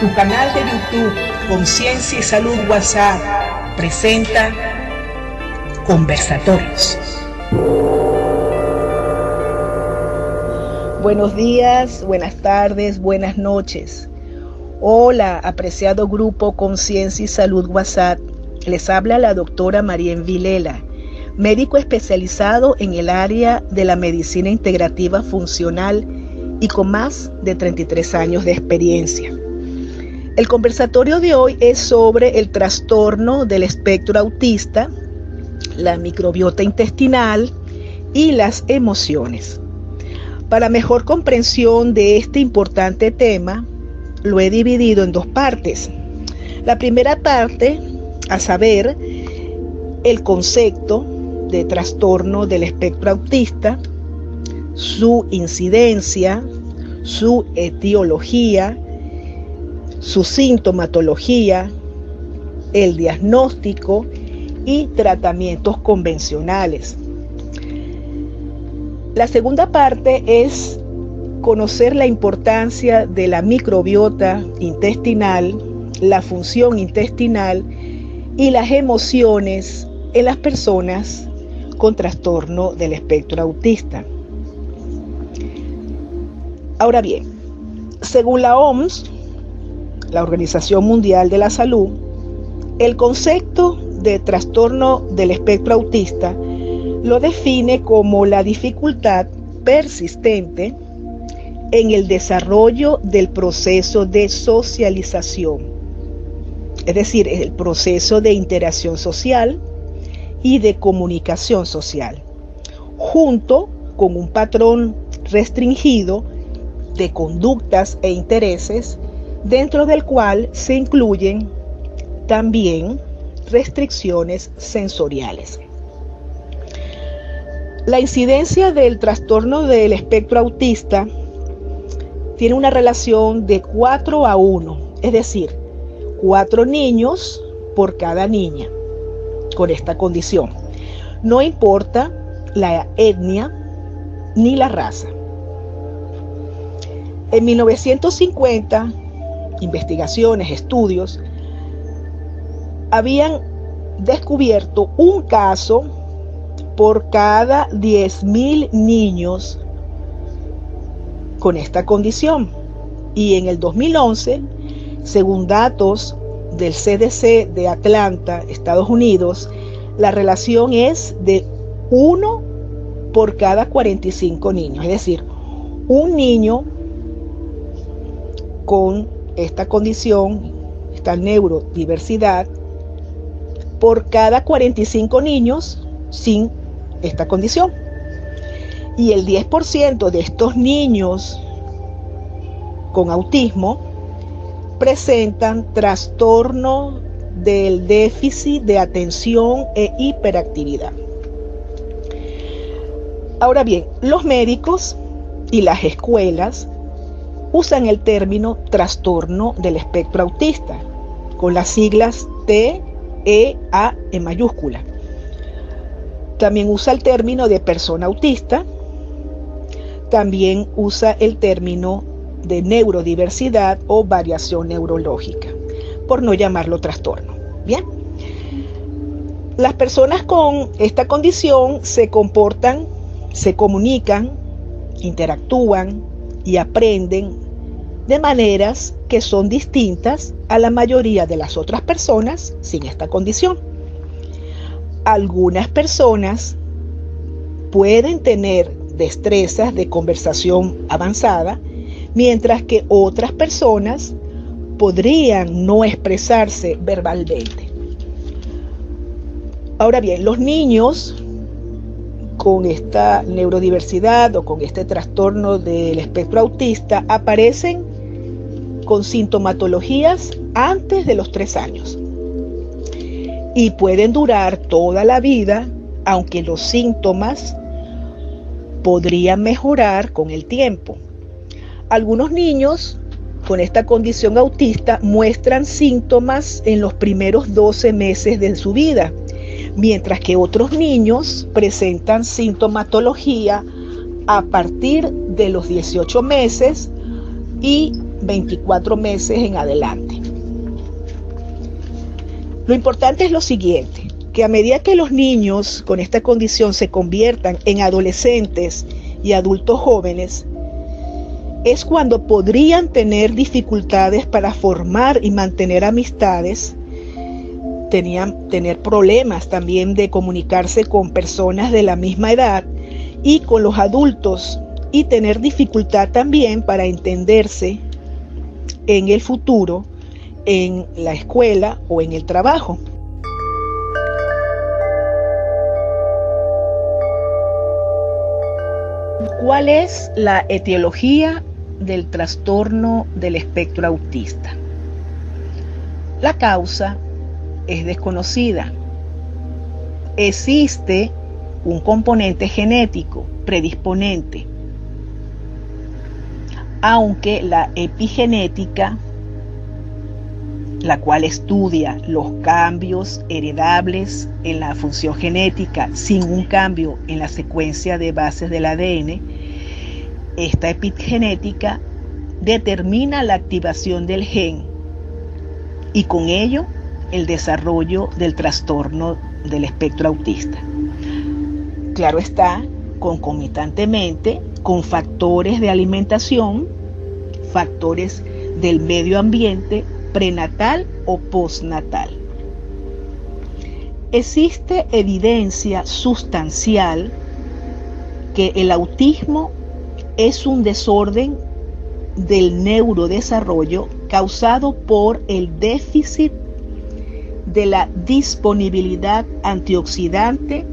Tu canal de YouTube Conciencia y Salud WhatsApp presenta Conversatorios. Buenos días, buenas tardes, buenas noches. Hola, apreciado grupo Conciencia y Salud WhatsApp. Les habla la doctora Marien Vilela, médico especializado en el área de la medicina integrativa funcional y con más de 33 años de experiencia. El conversatorio de hoy es sobre el trastorno del espectro autista, la microbiota intestinal y las emociones. Para mejor comprensión de este importante tema, lo he dividido en dos partes. La primera parte, a saber, el concepto de trastorno del espectro autista, su incidencia, su etiología, su sintomatología, el diagnóstico y tratamientos convencionales. La segunda parte es conocer la importancia de la microbiota intestinal, la función intestinal y las emociones en las personas con trastorno del espectro autista. Ahora bien, según la OMS, la Organización Mundial de la Salud, el concepto de trastorno del espectro autista lo define como la dificultad persistente en el desarrollo del proceso de socialización, es decir, el proceso de interacción social y de comunicación social, junto con un patrón restringido de conductas e intereses, dentro del cual se incluyen también restricciones sensoriales. La incidencia del trastorno del espectro autista tiene una relación de 4:1, es decir, 4 niños por cada niña con esta condición. No importa la etnia ni la raza. En 1950, investigaciones, estudios, habían descubierto un caso por cada 10.000 niños con esta condición. Y en el 2011, según datos del CDC de Atlanta, Estados Unidos, la relación es de 1 por cada 45 niños. Es decir, un niño con esta condición, esta neurodiversidad, por cada 45 niños sin esta condición. Y el 10% de estos niños con autismo presentan trastorno del déficit de atención e hiperactividad. Ahora bien, los médicos y las escuelas usan el término trastorno del espectro autista, con las siglas TEA en mayúscula. También usa el término de persona autista, también usa el término de neurodiversidad o variación neurológica, por no llamarlo trastorno. Bien, las personas con esta condición se comportan, se comunican, interactúan y aprenden de maneras que son distintas a la mayoría de las otras personas sin esta condición. Algunas personas pueden tener destrezas de conversación avanzada, mientras que otras personas podrían no expresarse verbalmente. Ahora bien, los niños con esta neurodiversidad o con este trastorno del espectro autista aparecen con sintomatologías antes de los 3 años y pueden durar toda la vida, aunque los síntomas podrían mejorar con el tiempo. Algunos niños con esta condición autista muestran síntomas en los primeros 12 meses de su vida, mientras que otros niños presentan sintomatología a partir de los 18 meses y 24 meses en adelante. Lo importante es lo siguiente, que a medida que los niños con esta condición se conviertan en adolescentes y adultos jóvenes, es cuando podrían tener dificultades para formar y mantener amistades, tener problemas también de comunicarse con personas de la misma edad y con los adultos, y tener dificultad también para entenderse en el futuro, en la escuela o en el trabajo. ¿Cuál es la etiología del trastorno del espectro autista? La causa es desconocida. Existe un componente genético predisponente, aunque la epigenética, la cual estudia los cambios heredables en la función genética sin un cambio en la secuencia de bases del ADN, esta epigenética determina la activación del gen y con ello el desarrollo del trastorno del espectro autista. Claro está, concomitantemente con factores de alimentación, factores del medio ambiente prenatal o postnatal. Existe evidencia sustancial que el autismo es un desorden del neurodesarrollo causado por el déficit de la disponibilidad antioxidante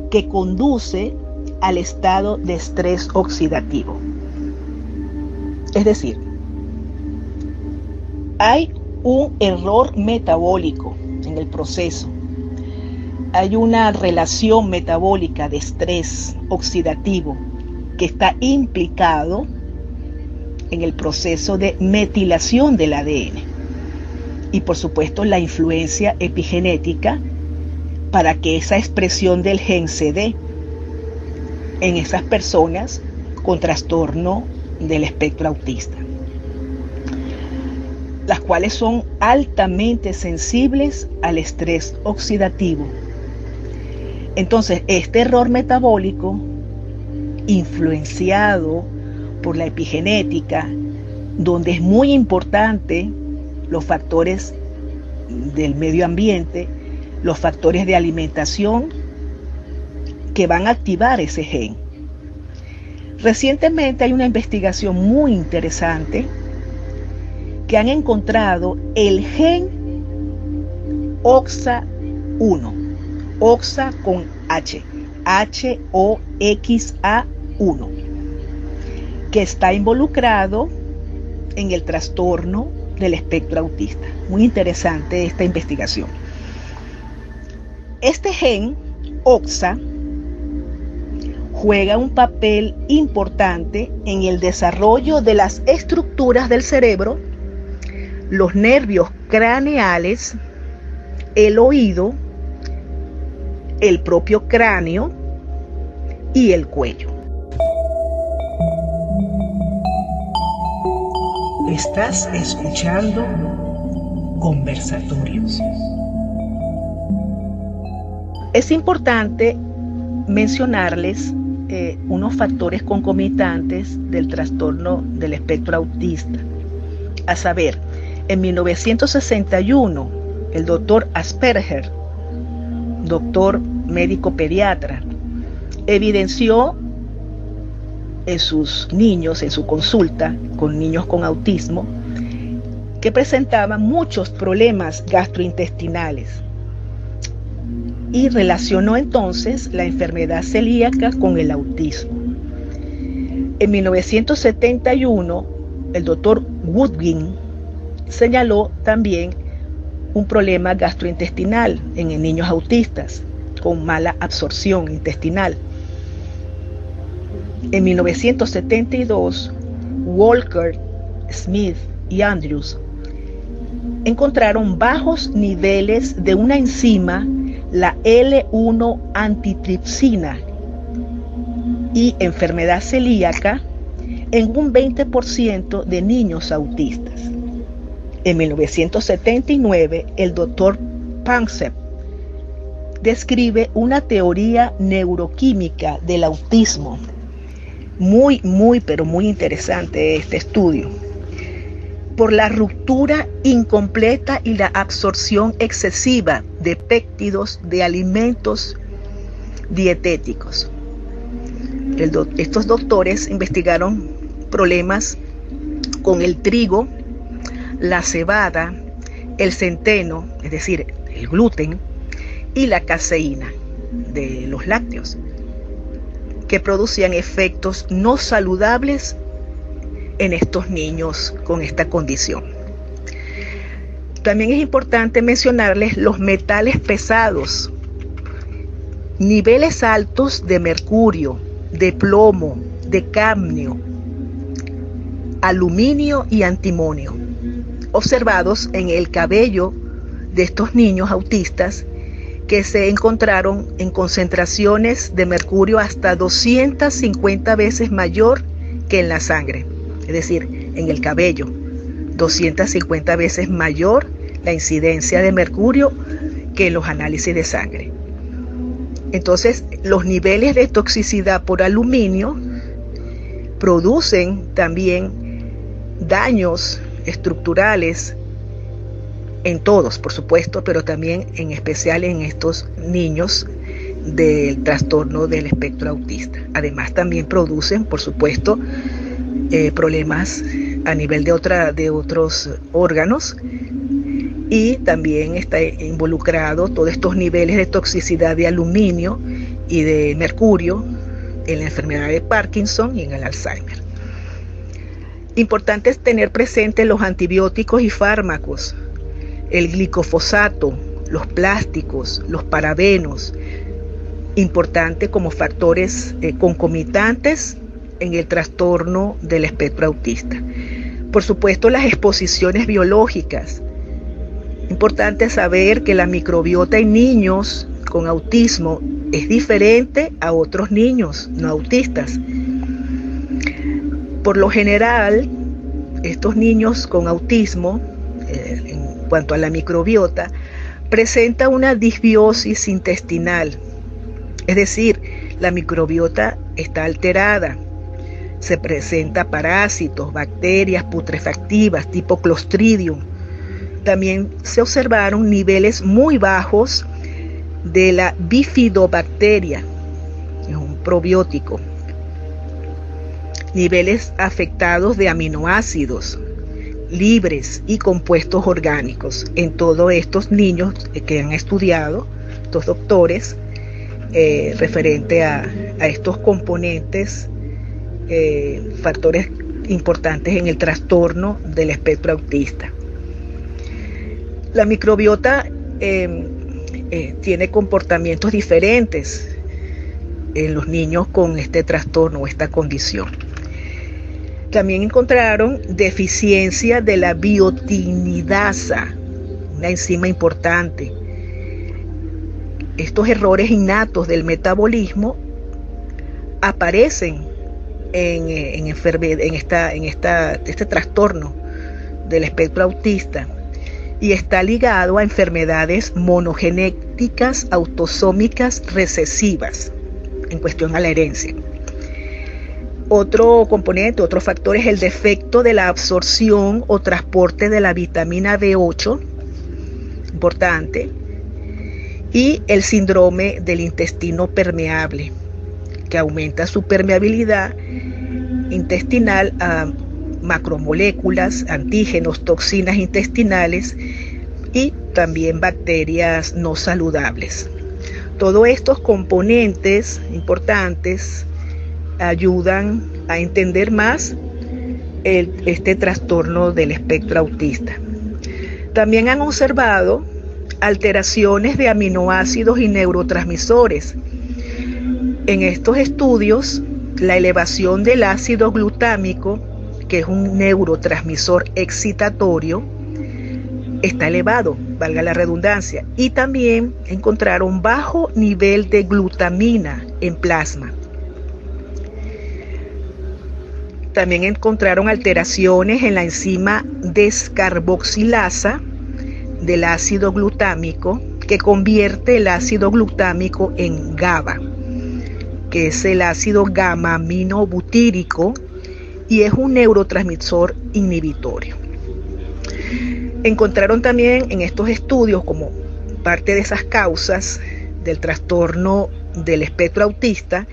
que conduce al estado de estrés oxidativo. Es decir, hay un error metabólico en el proceso. Hay una relación metabólica de estrés oxidativo que está implicado en el proceso de metilación del ADN. Y por supuesto la influencia epigenética para que esa expresión del gen se dé en esas personas con trastorno del espectro autista, las cuales son altamente sensibles al estrés oxidativo. Entonces, este error metabólico, influenciado por la epigenética, donde es muy importante los factores del medio ambiente, los factores de alimentación que van a activar ese gen. Recientemente hay una investigación muy interesante que han encontrado el gen OXA1, OXA con H, HOXA1, que está involucrado en el trastorno del espectro autista. Muy interesante esta investigación. Este gen OXA juega un papel importante en el desarrollo de las estructuras del cerebro, los nervios craneales, el oído, el propio cráneo y el cuello. Estás escuchando Conversatorios. Es importante mencionarles unos factores concomitantes del trastorno del espectro autista. A saber, en 1961, el doctor Asperger, doctor médico pediatra, evidenció en sus niños, en su consulta con niños con autismo, que presentaban muchos problemas gastrointestinales y relacionó entonces la enfermedad celíaca con el autismo. En 1971, el doctor Woodwin señaló también un problema gastrointestinal en niños autistas con mala absorción intestinal. En 1972, Walker, Smith y Andrews encontraron bajos niveles de una enzima, la L1-antitripsina, y enfermedad celíaca en un 20% de niños autistas. En 1979, el doctor Panksepp describe una teoría neuroquímica del autismo. Muy interesante este estudio. Por la ruptura incompleta y la absorción excesiva de péptidos de alimentos dietéticos. Estos doctores investigaron problemas con el trigo, la cebada, el centeno, es decir, el gluten, y la caseína de los lácteos, que producían efectos no saludables en estos niños con esta condición. También es importante mencionarles los metales pesados, niveles altos de mercurio, de plomo, de cadmio, aluminio y antimonio, observados en el cabello de estos niños autistas, que se encontraron en concentraciones de mercurio hasta 250 veces mayor que en la sangre. Es decir, en el cabello, 250 veces mayor la incidencia de mercurio que en los análisis de sangre. Entonces, los niveles de toxicidad por aluminio producen también daños estructurales en todos, por supuesto, pero también en especial en estos niños del trastorno del espectro autista. Además, también producen, por supuesto, problemas a nivel de otros órganos, y también está involucrado todos estos niveles de toxicidad de aluminio y de mercurio en la enfermedad de Parkinson y en el Alzheimer. Importante es tener presentes los antibióticos y fármacos, el glicofosato, los plásticos, los parabenos, importante como factores concomitantes en el trastorno del espectro autista. Por supuesto, las exposiciones biológicas. Importante saber que la microbiota en niños con autismo es diferente a otros niños no autistas. Por lo general, estos niños con autismo, en cuanto a la microbiota, presenta una disbiosis intestinal. Es decir, la microbiota está alterada. Se presenta parásitos, bacterias putrefactivas tipo Clostridium. También se observaron niveles muy bajos de la bifidobacteria, es un probiótico. Niveles afectados de aminoácidos libres y compuestos orgánicos en todos estos niños que han estudiado, estos doctores, referente a estos componentes, factores importantes en el trastorno del espectro autista. La microbiota tiene comportamientos diferentes en los niños con este trastorno o esta condición. También encontraron deficiencia de la biotinidasa, una enzima importante. Estos errores innatos del metabolismo aparecen en este trastorno del espectro autista y está ligado a enfermedades monogenéticas autosómicas recesivas en cuestión a la herencia. Otro componente, otro factor es el defecto de la absorción o transporte de la vitamina B8, importante, y el síndrome del intestino permeable, que aumenta su permeabilidad intestinal a macromoléculas, antígenos, toxinas intestinales y también bacterias no saludables. Todos estos componentes importantes ayudan a entender más este trastorno del espectro autista. También han observado alteraciones de aminoácidos y neurotransmisores. En estos estudios, la elevación del ácido glutámico, que es un neurotransmisor excitatorio, está elevado, valga la redundancia, y también encontraron bajo nivel de glutamina en plasma. también encontraron alteraciones en la enzima descarboxilasa del ácido glutámico, que convierte el ácido glutámico en GABA, que es el ácido gamma-aminobutírico, y es un neurotransmisor inhibitorio. Encontraron también en estos estudios, como parte de esas causas del trastorno del espectro autista,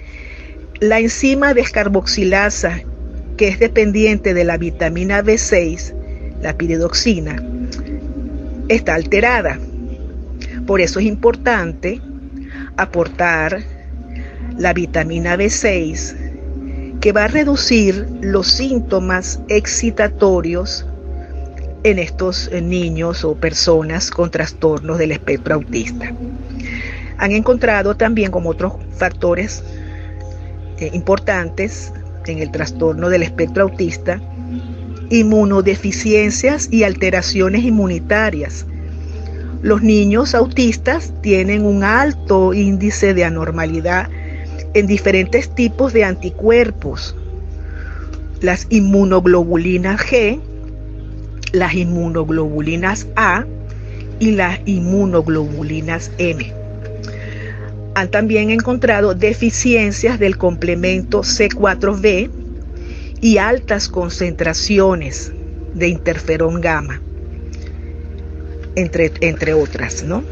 la enzima descarboxilasa, que es dependiente de la vitamina B6, la piridoxina, está alterada. Por eso es importante aportar la vitamina B6, que va a reducir los síntomas excitatorios en estos niños o personas con trastornos del espectro autista. Han encontrado también como otros factores importantes en el trastorno del espectro autista, inmunodeficiencias y alteraciones inmunitarias. Los niños autistas tienen un alto índice de anormalidad en diferentes tipos de anticuerpos: las inmunoglobulinas G, las inmunoglobulinas A y las inmunoglobulinas M. Han también encontrado deficiencias del complemento C4b y altas concentraciones de interferón gamma, entre otras, ¿no?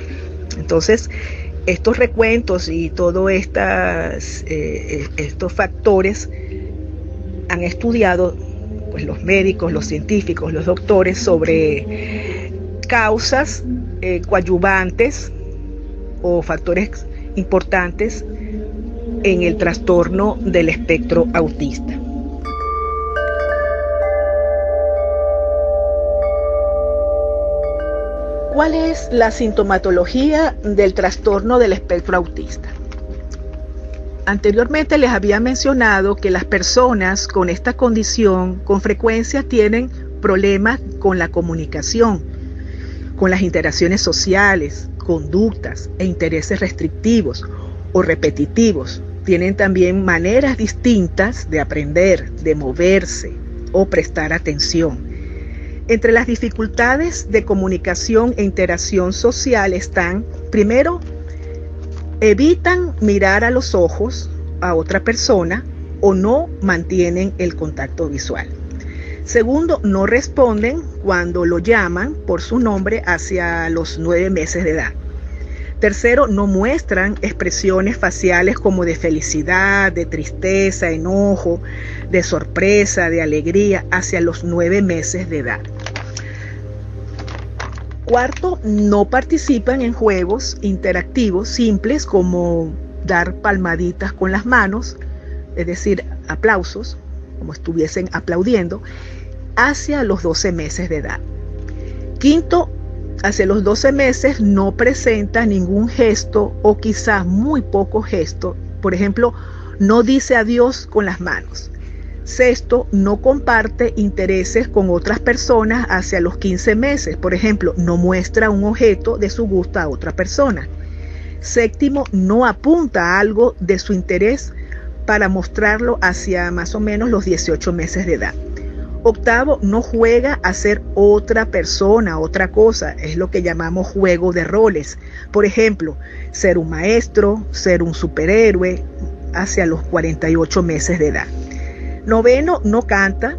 Entonces, estos recuentos y todos estos factores han estudiado, pues, los médicos, los científicos, los doctores, sobre causas coadyuvantes o factores importantes en el trastorno del espectro autista. ¿Cuál es la sintomatología del trastorno del espectro autista? Anteriormente les había mencionado que las personas con esta condición con frecuencia tienen problemas con la comunicación, con las interacciones sociales, conductas e intereses restrictivos o repetitivos. Tienen también maneras distintas de aprender, de moverse o prestar atención. Entre las dificultades de comunicación e interacción social están, primero, evitan mirar a los ojos a otra persona o no mantienen el contacto visual. Segundo, no responden cuando lo llaman por su nombre hacia los 9 meses de edad. Tercero, no muestran expresiones faciales como de felicidad, de tristeza, enojo, de sorpresa, de alegría hacia los 9 meses de edad. Cuarto, no participan en juegos interactivos simples como dar palmaditas con las manos, es decir, aplausos, como estuviesen aplaudiendo, hacia los 12 meses de edad. Quinto, hacia los 12 meses no presenta ningún gesto o quizás muy poco gesto. Por ejemplo, no dice adiós con las manos. Sexto, no comparte intereses con otras personas hacia los 15 meses. Por ejemplo, no muestra un objeto de su gusto a otra persona. Séptimo, no apunta a algo de su interés para mostrarlo hacia más o menos los 18 meses de edad. Octavo, no juega a ser otra persona, otra cosa. Es lo que llamamos juego de roles. Por ejemplo, ser un maestro, ser un superhéroe hacia los 48 meses de edad. Noveno, no canta,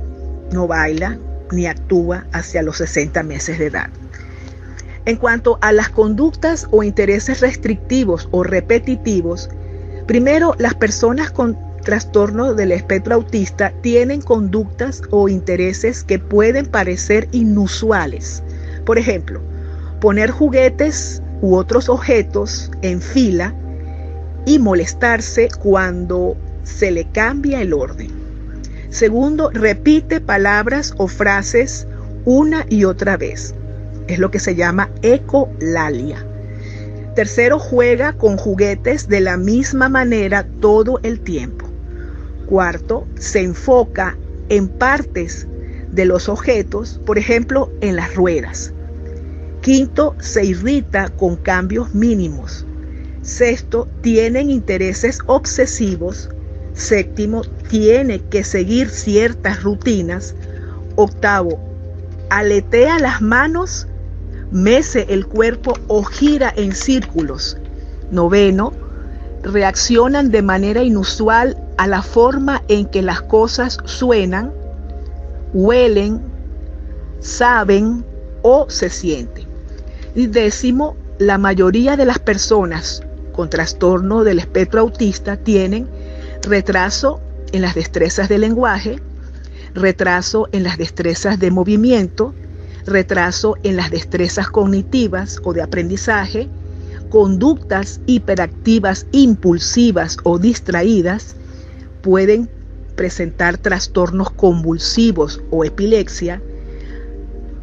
no baila, ni actúa hacia los 60 meses de edad. En cuanto a las conductas o intereses restrictivos o repetitivos, primero, las personas con trastorno del espectro autista tienen conductas o intereses que pueden parecer inusuales. Por ejemplo, poner juguetes u otros objetos en fila y molestarse cuando se le cambia el orden. Segundo, repite palabras o frases una y otra vez. Es lo que se llama ecolalia. Tercero, juega con juguetes de la misma manera todo el tiempo. Cuarto, se enfoca en partes de los objetos, por ejemplo, en las ruedas. Quinto, se irrita con cambios mínimos. Sexto, tienen intereses obsesivos. Séptimo, tiene que seguir ciertas rutinas. Octavo, aletea las manos, mece el cuerpo o gira en círculos. Noveno, reaccionan de manera inusual a la forma en que las cosas suenan, huelen, saben o se sienten. Y décimo, la mayoría de las personas con trastorno del espectro autista tienen retraso en las destrezas de lenguaje, retraso en las destrezas de movimiento, retraso en las destrezas cognitivas o de aprendizaje, conductas hiperactivas, impulsivas o distraídas, pueden presentar trastornos convulsivos o epilepsia,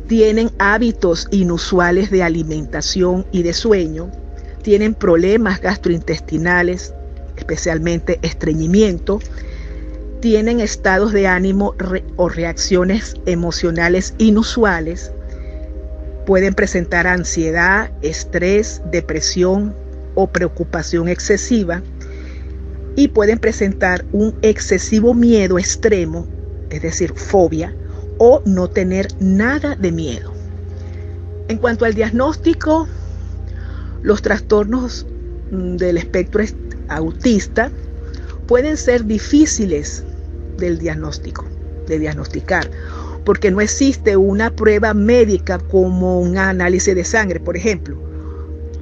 tienen hábitos inusuales de alimentación y de sueño, tienen problemas gastrointestinales, especialmente estreñimiento, tienen estados de ánimo o reacciones emocionales inusuales, pueden presentar ansiedad, estrés, depresión o preocupación excesiva y pueden presentar un excesivo miedo extremo, es decir, fobia, o no tener nada de miedo. En cuanto al diagnóstico, los trastornos del espectro autista pueden ser difíciles de diagnosticar, porque no existe una prueba médica como un análisis de sangre, por ejemplo.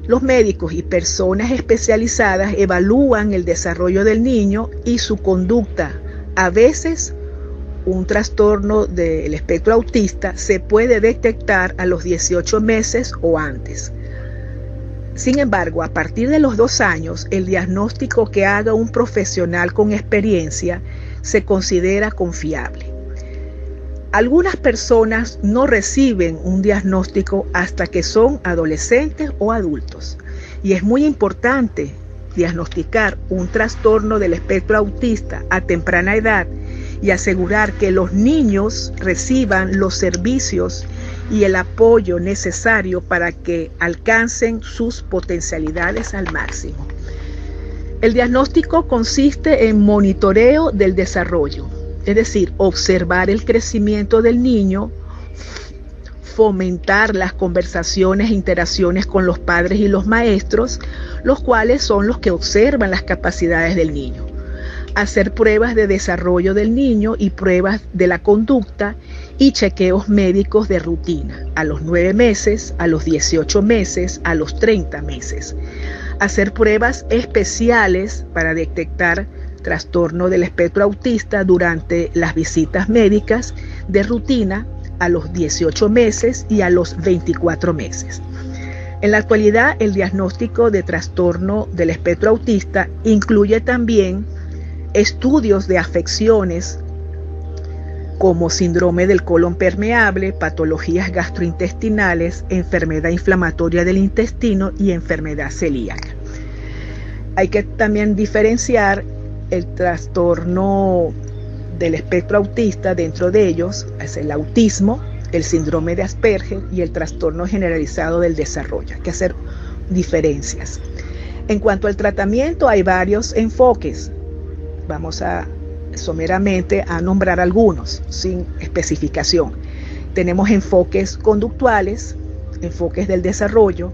Los médicos y personas especializadas evalúan el desarrollo del niño y su conducta. A veces, un trastorno del espectro autista se puede detectar a los 18 meses o antes. Sin embargo, a partir de los 2 años, el diagnóstico que haga un profesional con experiencia se considera confiable. Algunas personas no reciben un diagnóstico hasta que son adolescentes o adultos, y es muy importante diagnosticar un trastorno del espectro autista a temprana edad y asegurar que los niños reciban los servicios y el apoyo necesario para que alcancen sus potencialidades al máximo. El diagnóstico consiste en monitoreo del desarrollo, es decir, observar el crecimiento del niño, fomentar las conversaciones e interacciones con los padres y los maestros, los cuales son los que observan las capacidades del niño. Hacer pruebas de desarrollo del niño y pruebas de la conducta y chequeos médicos de rutina a los 9 meses, a los 18 meses, a los 30 meses. Hacer pruebas especiales para detectar trastorno del espectro autista durante las visitas médicas de rutina a los 18 meses y a los 24 meses. En la actualidad, el diagnóstico de trastorno del espectro autista incluye también estudios de afecciones como síndrome del colon permeable, patologías gastrointestinales, enfermedad inflamatoria del intestino y enfermedad celíaca. Hay que también diferenciar el trastorno del espectro autista. Dentro de ellos es el autismo, el síndrome de Asperger y el trastorno generalizado del desarrollo. Hay que hacer diferencias. En cuanto al tratamiento, hay varios enfoques. Vamos a someramente a nombrar algunos sin especificación. Tenemos enfoques conductuales, enfoques del desarrollo,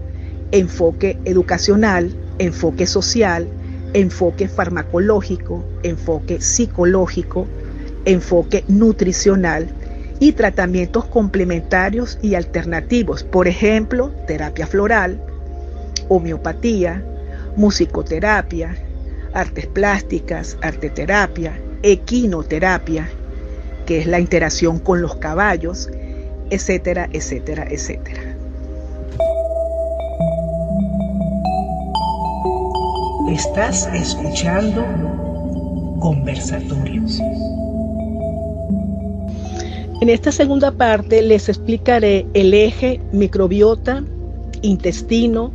enfoque educacional, enfoque social, enfoque farmacológico, enfoque psicológico, enfoque nutricional y tratamientos complementarios y alternativos, por ejemplo, terapia floral, homeopatía, musicoterapia, artes plásticas, arteterapia, equinoterapia, que es la interacción con los caballos, etcétera, etcétera, etcétera. Estás escuchando Conversatorios. En esta segunda parte les explicaré el eje microbiota, intestino,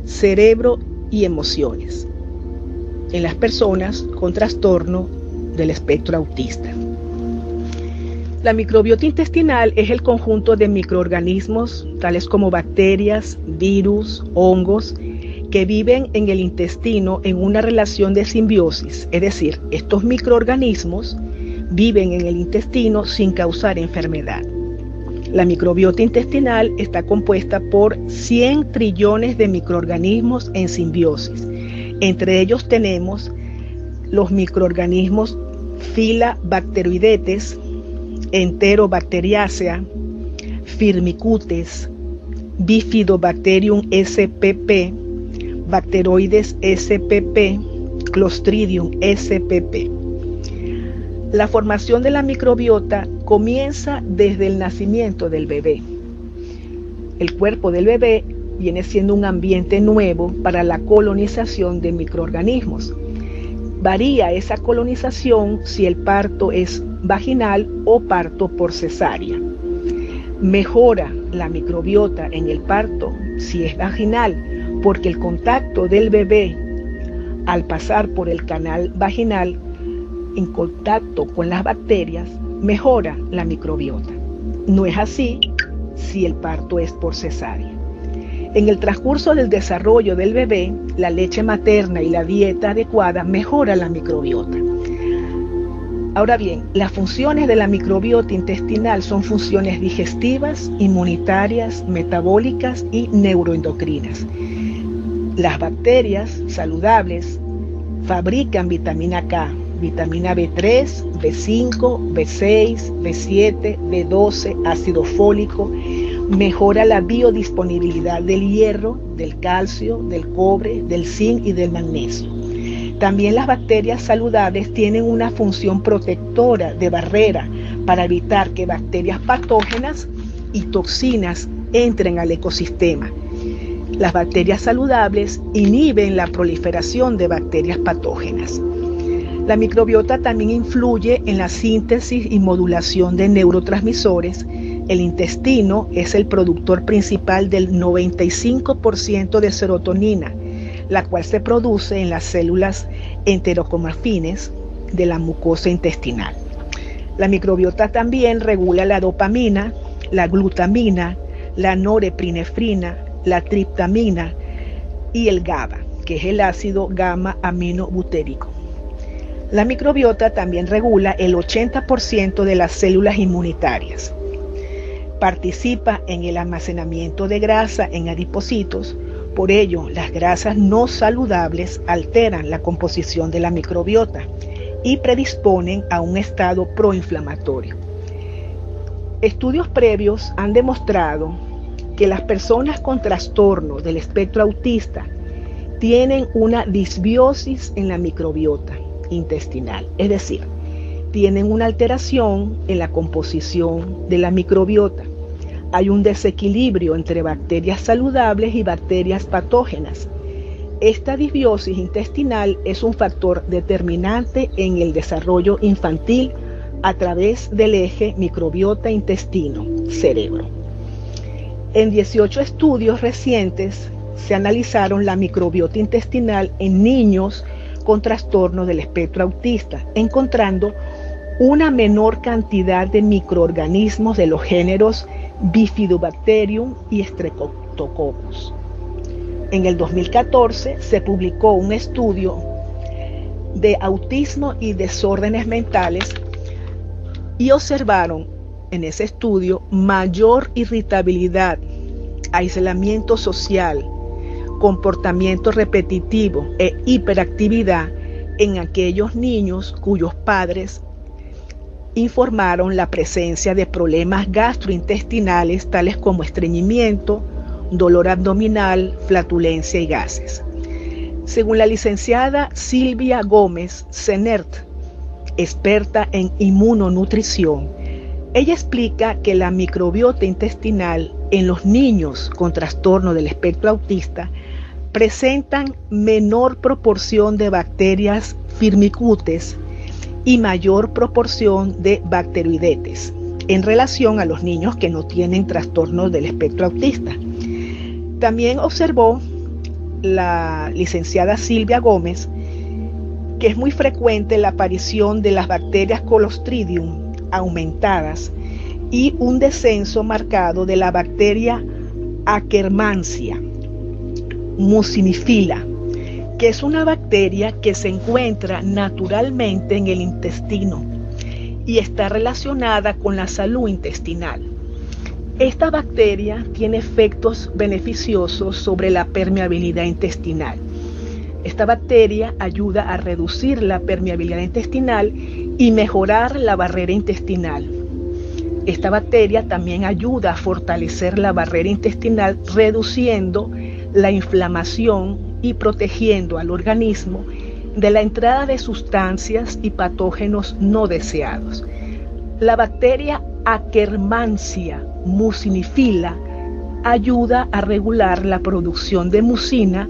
cerebro y emociones en las personas con trastorno del espectro autista. La microbiota intestinal es el conjunto de microorganismos, tales como bacterias, virus, hongos, que viven en el intestino en una relación de simbiosis, es decir, estos microorganismos viven en el intestino sin causar enfermedad. La microbiota intestinal está compuesta por 100 trillones de microorganismos en simbiosis. Entre ellos tenemos los microorganismos Filabacteroidetes, Enterobacteriacea, Firmicutes, Bifidobacterium spp, Bacteroides spp, Clostridium spp. La formación de la microbiota comienza desde el nacimiento del bebé. El cuerpo del bebé viene siendo un ambiente nuevo para la colonización de microorganismos. Varía esa colonización si el parto es vaginal o parto por cesárea. Mejora la microbiota en el parto si es vaginal, porque el contacto del bebé al pasar por el canal vaginal en contacto con las bacterias mejora la microbiota. No es así si el parto es por cesárea. En el transcurso del desarrollo del bebé, la leche materna y la dieta adecuada mejora la microbiota. Ahora bien, las funciones de la microbiota intestinal son funciones digestivas, inmunitarias, metabólicas y neuroendocrinas. Las bacterias saludables fabrican vitamina K, vitamina B3, B5, B6, B7, B12, ácido fólico, mejora la biodisponibilidad del hierro, del calcio, del cobre, del zinc y del magnesio. También las bacterias saludables tienen una función protectora de barrera para evitar que bacterias patógenas y toxinas entren al ecosistema. Las bacterias saludables inhiben la proliferación de bacterias patógenas. La microbiota también influye en la síntesis y modulación de neurotransmisores. El intestino es el productor principal del 95% de serotonina, la cual se produce en las células enterocromafines de la mucosa intestinal. La microbiota también regula la dopamina, la glutamina, la norepinefrina, la triptamina y el GABA, que es el ácido gamma-aminobutérico. La microbiota también regula el 80% de las células inmunitarias. Participa en el almacenamiento de grasa en adipocitos. Por ello, las grasas no saludables alteran la composición de la microbiota y predisponen a un estado proinflamatorio. Estudios previos han demostrado que las personas con trastorno del espectro autista tienen una disbiosis en la microbiota intestinal, es decir, tienen una alteración en la composición de la microbiota. Hay un desequilibrio entre bacterias saludables y bacterias patógenas. Esta disbiosis intestinal es un factor determinante en el desarrollo infantil a través del eje microbiota-intestino-cerebro. En 18 estudios recientes se analizaron la microbiota intestinal en niños con trastorno del espectro autista, encontrando una menor cantidad de microorganismos de los géneros Bifidobacterium y Streptococcus. En el 2014 se publicó un estudio de autismo y desórdenes mentales y observaron en ese estudio mayor irritabilidad, aislamiento social, comportamiento repetitivo e hiperactividad en aquellos niños cuyos padres informaron la presencia de problemas gastrointestinales tales como estreñimiento, dolor abdominal, flatulencia y gases. Según la licenciada Silvia Gómez Zenert, experta en inmunonutrición, ella explica que la microbiota intestinal en los niños con trastorno del espectro autista presentan menor proporción de bacterias Firmicutes y mayor proporción de bacteroidetes en relación a los niños que no tienen trastornos del espectro autista. También observó la licenciada Silvia Gómez que es muy frecuente la aparición de las bacterias Clostridium aumentadas y un descenso marcado de la bacteria Akkermansia. mucinifila, que es una bacteria que se encuentra naturalmente en el intestino y está relacionada con la salud intestinal. Esta bacteria tiene efectos beneficiosos sobre la permeabilidad intestinal. Esta bacteria ayuda a reducir la permeabilidad intestinal y mejorar la barrera intestinal. Esta bacteria también ayuda a fortalecer la barrera intestinal, reduciendo la inflamación y protegiendo al organismo de la entrada de sustancias y patógenos no deseados. La bacteria Akkermansia mucinifila ayuda a regular la producción de mucina,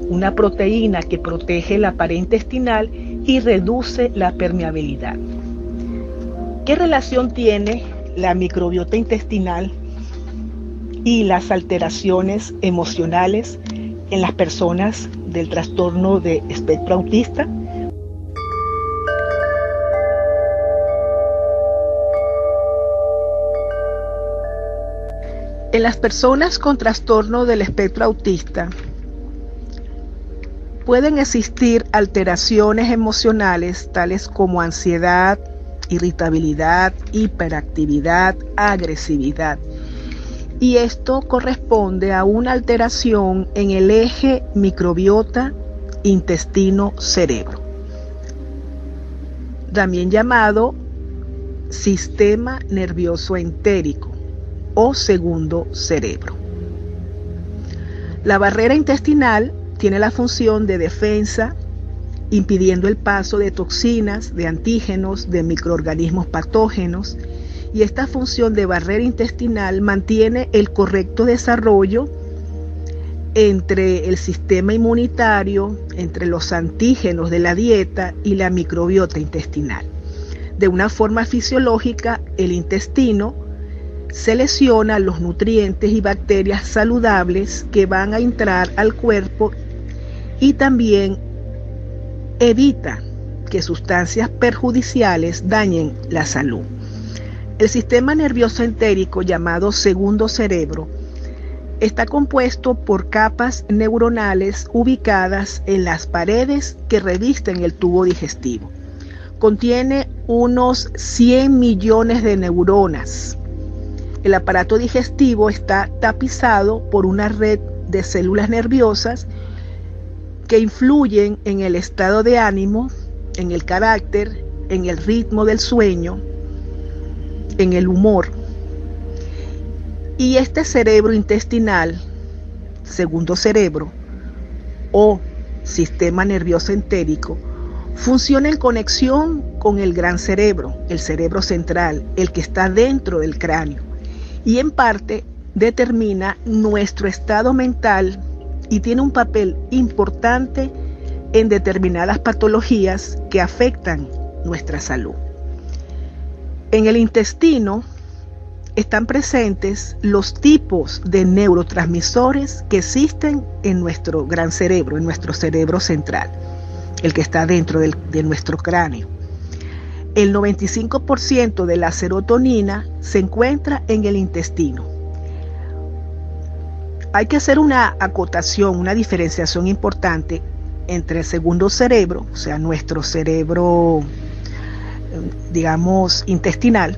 una proteína que protege la pared intestinal y reduce la permeabilidad. ¿Qué relación tiene la microbiota intestinal y las alteraciones emocionales en las personas del trastorno de espectro autista? En las personas con trastorno del espectro autista pueden existir alteraciones emocionales tales como ansiedad, irritabilidad, hiperactividad, agresividad. Y esto corresponde a una alteración en el eje microbiota intestino-cerebro, también llamado sistema nervioso entérico o segundo cerebro. La barrera intestinal tiene la función de defensa, impidiendo el paso de toxinas, de antígenos, de microorganismos patógenos, y esta función de barrera intestinal mantiene el correcto desarrollo entre el sistema inmunitario, entre los antígenos de la dieta y la microbiota intestinal. De una forma fisiológica, el intestino selecciona los nutrientes y bacterias saludables que van a entrar al cuerpo y también evita que sustancias perjudiciales dañen la salud. El sistema nervioso entérico, llamado segundo cerebro, está compuesto por capas neuronales ubicadas en las paredes que revisten el tubo digestivo. Contiene unos 100 millones de neuronas. El aparato digestivo está tapizado por una red de células nerviosas que influyen en el estado de ánimo, en el carácter, en el ritmo del sueño, en el humor. Y este cerebro intestinal, segundo cerebro o sistema nervioso entérico, funciona en conexión con el gran cerebro, el cerebro central, el que está dentro del cráneo, y en parte determina nuestro estado mental y tiene un papel importante en determinadas patologías que afectan nuestra salud. En el intestino están presentes los tipos de neurotransmisores que existen en nuestro gran cerebro, en nuestro cerebro central, el que está dentro de nuestro cráneo. El 95% de la serotonina se encuentra en el intestino. Hay que hacer una acotación, una diferenciación importante entre el segundo cerebro, o sea, nuestro cerebro, digamos, intestinal,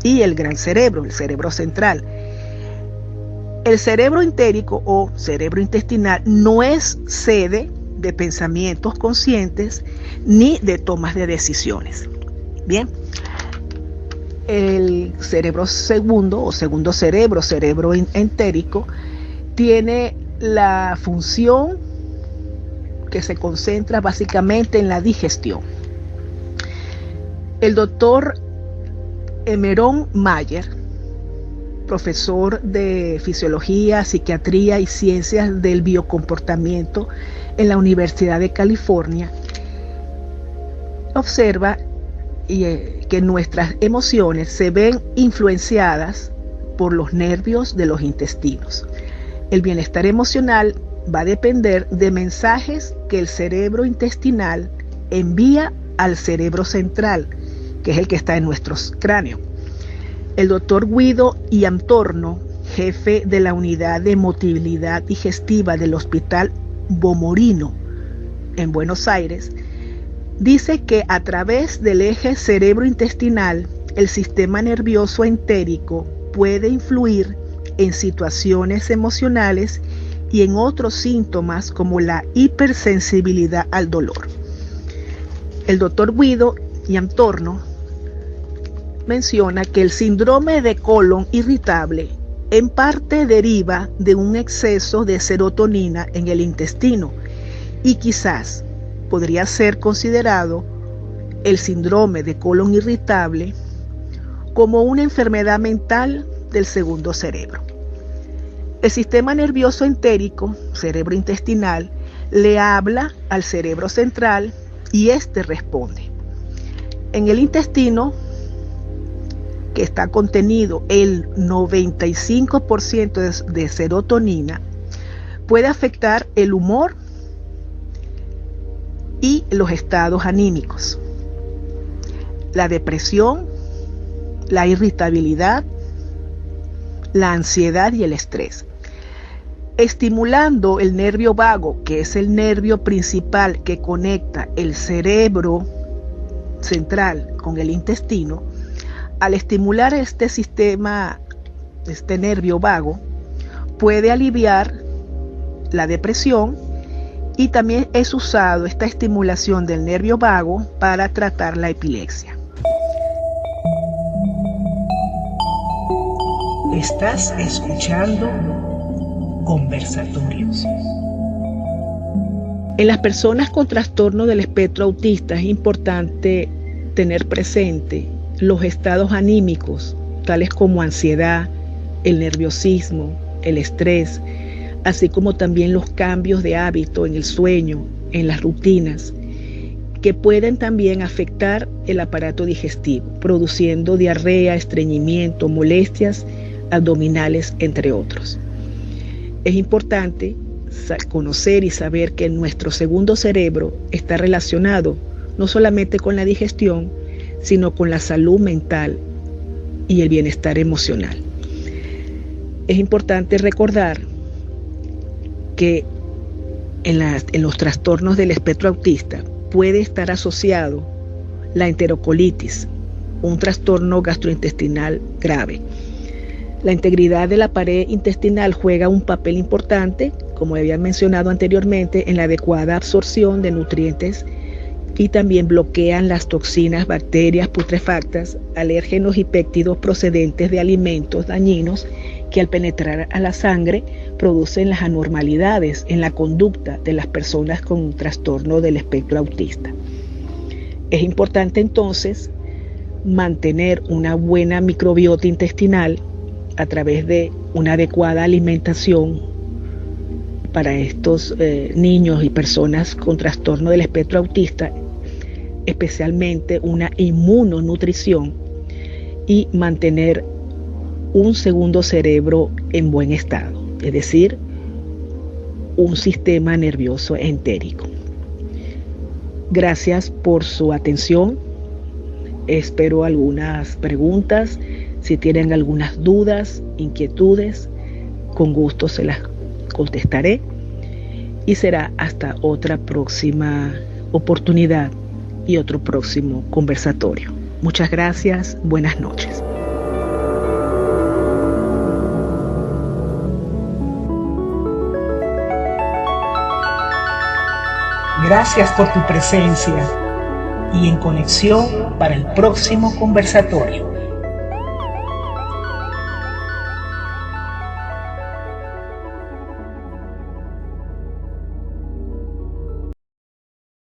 y el gran cerebro, el cerebro central. El cerebro entérico o cerebro intestinal no es sede de pensamientos conscientes ni de tomas de decisiones. Bien, el cerebro segundo o segundo cerebro, cerebro entérico, tiene la función que se concentra básicamente en la digestión. El doctor Emerón Mayer, profesor de Fisiología, Psiquiatría y Ciencias del Biocomportamiento en la Universidad de California, observa que nuestras emociones se ven influenciadas por los nervios de los intestinos. El bienestar emocional va a depender de mensajes que el cerebro intestinal envía al cerebro central, que es el que está en nuestro cráneo. El doctor Guido Iantorno, jefe de la unidad de motilidad digestiva del Hospital Bomorino, en Buenos Aires, dice que a través del eje cerebrointestinal, el sistema nervioso entérico puede influir en situaciones emocionales y en otros síntomas como la hipersensibilidad al dolor. El doctor Guido Iantorno menciona que el síndrome de colon irritable en parte deriva de un exceso de serotonina en el intestino y quizás podría ser considerado el síndrome de colon irritable como una enfermedad mental del segundo cerebro. El sistema nervioso entérico, cerebro intestinal, le habla al cerebro central y éste responde. En el intestino, que está contenido el 95% de serotonina, puede afectar el humor y los estados anímicos, la depresión, la irritabilidad, la ansiedad y el estrés. Estimulando el nervio vago, que es el nervio principal que conecta el cerebro central con el intestino, al estimular este sistema, este nervio vago, puede aliviar la depresión y también es usado esta estimulación del nervio vago para tratar la epilepsia. Estás escuchando Conversatorios. En las personas con trastorno del espectro autista es importante tener presente los estados anímicos, tales como ansiedad, el nerviosismo, el estrés, así como también los cambios de hábito en el sueño, en las rutinas, que pueden también afectar el aparato digestivo, produciendo diarrea, estreñimiento, molestias abdominales, entre otros. Es importante conocer y saber que nuestro segundo cerebro está relacionado no solamente con la digestión, sino con la salud mental y el bienestar emocional. Es importante recordar que en los trastornos del espectro autista puede estar asociado la enterocolitis, un trastorno gastrointestinal grave. La integridad de la pared intestinal juega un papel importante, como había mencionado anteriormente, en la adecuada absorción de nutrientes y también bloquean las toxinas, bacterias putrefactas, alérgenos y péptidos procedentes de alimentos dañinos que al penetrar a la sangre producen las anormalidades en la conducta de las personas con un trastorno del espectro autista. Es importante entonces mantener una buena microbiota intestinal a través de una adecuada alimentación para estos niños y personas con trastorno del espectro autista, especialmente una inmunonutrición y mantener un segundo cerebro en buen estado, es decir, un sistema nervioso entérico. Gracias por su atención. Espero algunas preguntas. Si tienen algunas dudas, inquietudes, con gusto se las contestaré y será hasta otra próxima oportunidad y otro próximo conversatorio. Muchas gracias, buenas noches. Gracias por tu presencia y en conexión para el próximo conversatorio.